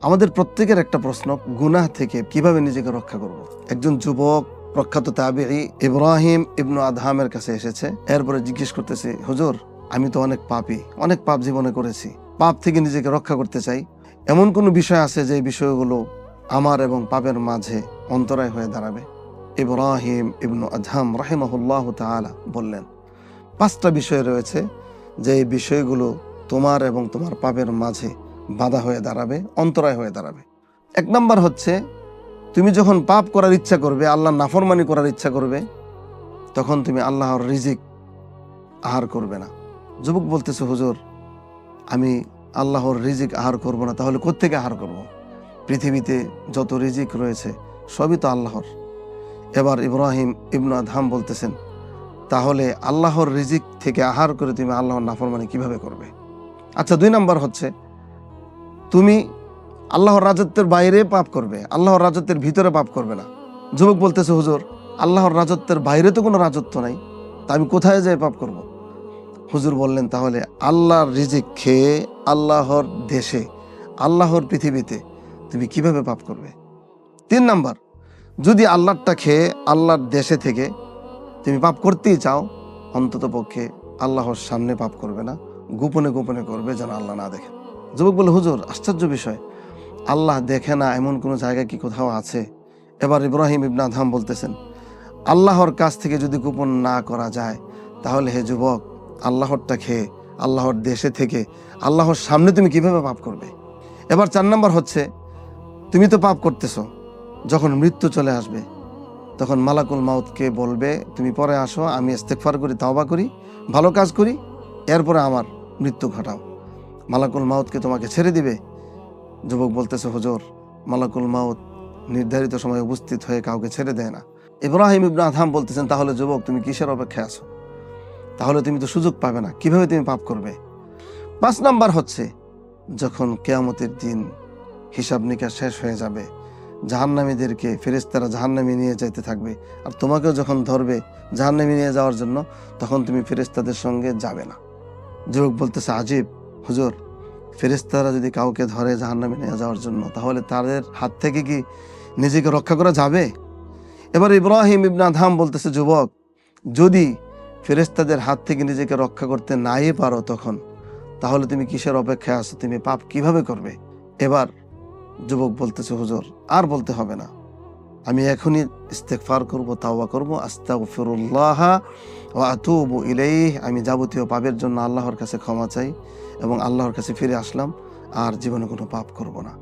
আমাদের প্রত্যেকের একটা প্রশ্ন, গুনাহ থেকে কিভাবে নিজেকে রক্ষা করব। একজন যুবক প্রখ্যাত তাবিঈ ইব্রাহিম ইবনু আদহামের কাছে এসেছে। এরপরে জিজ্ঞেস করতেছে, হুজুর, আমি তো অনেক পাপী, অনেক পাপ জীবনে করেছি, পাপ থেকে নিজেকে রক্ষা করতে চাই। এমন কোনো বিষয় আছে যে বিষয়গুলো আমার এবং পাপের মাঝে অন্তরায় হয়ে দাঁড়াবে? ইব্রাহিম ইবনু আদহাম রাহিমাহুল্লাহ তাআলা বললেন, 5টা বিষয় রয়েছে যে এই বিষয়গুলো তোমার এবং তোমার পাপের মাঝে বাধা হয়ে দাঁড়াবে, অন্তরায় হয়ে দাঁড়াবে। 1 নাম্বার হচ্ছে, তুমি যখন পাপ করার ইচ্ছা করবে, আল্লাহর নাফরমানি করার ইচ্ছা করবে, তখন তুমি আল্লাহর রিজিক আহার করবে না। যুবক বলতেছে, হুজুর, আমি আল্লাহর রিজিক আহার করব না, তাহলে কোত্থেকে আহার করব? পৃথিবীতে যত রিজিক রয়েছে সবই তো আল্লাহর। এবার ইব্রাহিম ইবনু আদহাম বলতেছেন, তাহলে আল্লাহর রিজিক থেকে আহার করে তুমি আল্লাহর নাফরমানি কিভাবে করবে? আচ্ছা, 2 নাম্বার হচ্ছে, তুমি আল্লাহর রাজত্বের বাইরে পাপ করবে, আল্লাহর রাজত্বের ভিতরে পাপ করবে না। যুবক বলতেছে, হুজুর, আল্লাহর রাজত্বের বাইরে তো কোনো রাজত্ব নাই, তা আমি কোথায় যাই পাপ করব? হুজুর বললেন, তাহলে আল্লাহর রিজিক খেয়ে আল্লাহর দেশে, আল্লাহর পৃথিবীতে তুমি কিভাবে পাপ করবে? 3 নাম্বার, যদি আল্লাহরটা খেয়ে আল্লাহর দেশে থেকে তুমি পাপ করতেই চাও, অন্তত পক্ষে আল্লাহর সামনে পাপ করবে না, গোপনে গোপনে করবে, যেন আল্লাহ না দেখে। যুবক বলে, হুজুর, আশ্চর্য বিষয়, আল্লাহ দেখে না এমন কোনো জায়গা কি কোথাও আছে? এবার ইব্রাহিম ইবনে আদহাম বলতেছেন, আল্লাহর কাছ থেকে যদি গোপন না করা যায়, তাহলে হে যুবক, আল্লাহরটা খেয়ে আল্লাহর দেশে থেকে আল্লাহর সামনে তুমি কিভাবে পাপ করবে? এবার 4 নাম্বার হচ্ছে, তুমি তো পাপ করতেছো, যখন মৃত্যু চলে আসবে তখন মালাকুল মাউতকে বলবে, তুমি পরে আসো, আমি ইস্তেগফার করি, তাওবা করি, ভালো কাজ করি, এরপরে আমার মৃত্যু ঘটাও। মালাকুল মাউতকে তোমাকে ছেড়ে দিবে। যুবক বলতেছে, হুজুর, মালাকুল মাউত নির্ধারিত সময় উপস্থিত হয়ে কাউকে ছেড়ে দেয় না। ইব্রাহিম ইবনে আদহাম বলতেছেন, তাহলে যুবক, তুমি কিসের অপেক্ষায় আছো? তাহলে তুমি তো সুযোগ পাবে না, কিভাবে তুমি পাপ করবে? 5 নাম্বার হচ্ছে, যখন কিয়ামতের দিন হিসাব নিকাশ শেষ হয়ে যাবে, জাহান্নামীদেরকে ফেরেশতারা জাহান্নামে নিয়ে যেতে থাকবে, আর তোমাকেও যখন ধরবে জাহান্নামে নিয়ে যাওয়ার জন্য, তখন তুমি ফেরেশতাদের সঙ্গে যাবে না। যুবক বলতেছে, আজীব, হুজুর, ফেরেশতারা যদি কাউকে ধরে জাহান্নামে নিয়ে যাওয়ার জন্য, তাহলে তাদের হাত থেকে কি নিজেকে রক্ষা করা যাবে? এবার ইব্রাহিম ইবনে আদহাম বলতেছে, যুবক, যদি ফেরেশতাদের হাত থেকে নিজেকে রক্ষা করতে নাই পারো, তখন তাহলে তুমি কিসের অপেক্ষায় আছো? তুমি পাপ কিভাবে করবে? এবার যুবক বলতেছে, হুজুর, আর বলতে হবে না, আমি এখনই ইস্তেগফার করব, তাওবা করব, আস্তাগফিরুল্লাহ ওয়া আতুবু ইলাইহি, আমি যাবতীয় পাপের জন্য আল্লাহর কাছে ক্ষমা চাই এবং আল্লাহর কাছে ফিরে আসলাম, আর জীবনে কোনো পাপ করব না।